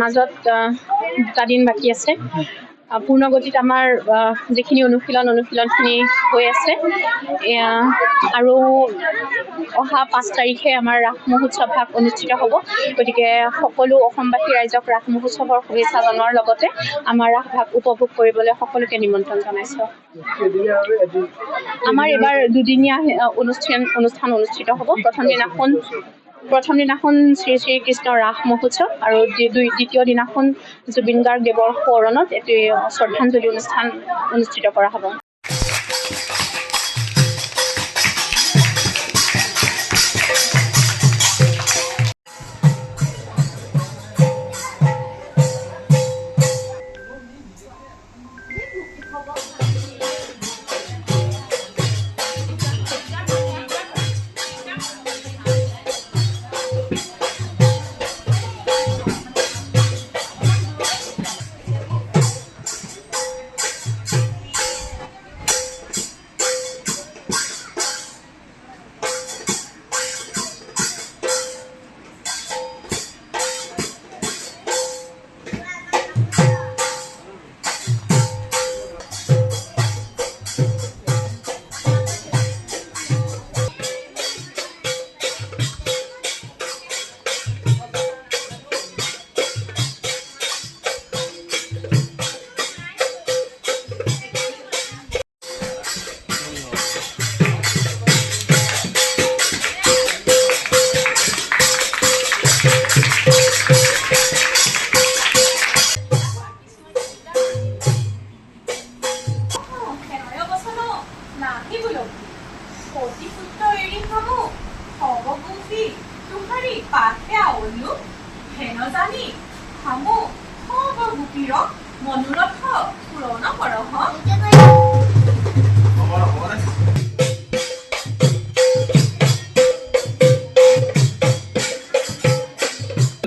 মাজত দুটা দিন বাকী আছে পূৰ্ণগতিত আমাৰ যিখিনি অনুশীলনখিনি হৈ আছে আৰু অহা 5 তাৰিখে আমাৰ ৰাস মহোৎসৱ ভাগ অনুষ্ঠিত হ'ব। গতিকে সকলো অসমবাসী ৰাইজক ৰাস মহোৎসৱৰ শুভেচ্ছা জনোৱাৰ লগতে আমাৰ ৰাস ভাগ উপভোগ কৰিবলৈ সকলোকে নিমন্ত্ৰণ জনাইছোঁ। আমাৰ এইবাৰ দুদিনীয়া অনুষ্ঠান অনুষ্ঠিত হ'ব। প্ৰথম দিনাখন শ্ৰী শ্ৰী কৃষ্ণ ৰাস মহোৎসৱ আৰু দ্বিতীয় দিনাখন জুবিন গাৰ্গ দেৱৰ সোঁৱৰণত এটি শ্ৰদ্ধাঞ্জলি অনুষ্ঠান অনুষ্ঠিত কৰা হ'ব।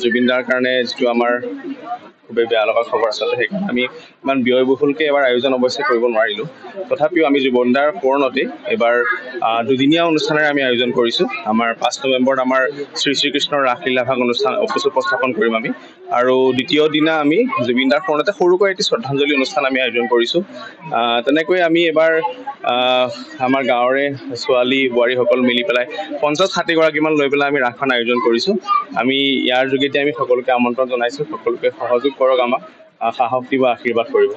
জুবিন দাৰ কাৰণে যিটো আমাৰ খুবেই বেয়া লগা খবৰ আচলতে সেইকাৰণে আমি ইমান ব্যয়বহুলকৈ এবাৰ আয়োজন অৱশ্যে কৰিব নোৱাৰিলোঁ। তথাপিও আমি জুবিন দাৰ সোঁৱৰণতে এইবাৰ দুদিনীয়া অনুষ্ঠানেৰে আমি আয়োজন কৰিছোঁ। আমাৰ 5 নৱেম্বৰত আমাৰ শ্ৰী শ্ৰীকৃষ্ণৰ ৰাসলীলা ভাগ অনুষ্ঠান উপস্থাপন কৰিম আমি, আৰু দ্বিতীয় দিনা আমি জুবিন দাৰ সোঁৱৰণতে সৰুকৈ এটি শ্ৰদ্ধাঞ্জলি অনুষ্ঠান আমি আয়োজন কৰিছোঁ। তেনেকৈ আমি এবাৰ আমাৰ গাঁৱৰে ছোৱালী বোৱাৰীসকল মিলি পেলাই 50-60 গৰাকীমান লৈ পেলাই আমি ৰাসখন আয়োজন কৰিছোঁ। আমি ইয়াৰ যোগেদি আমি সকলোকে আমন্ত্ৰণ জনাইছোঁ, সকলোকে সহযোগ কৰক, আমাক সাহস দিব, আশীৰ্বাদ কৰিব।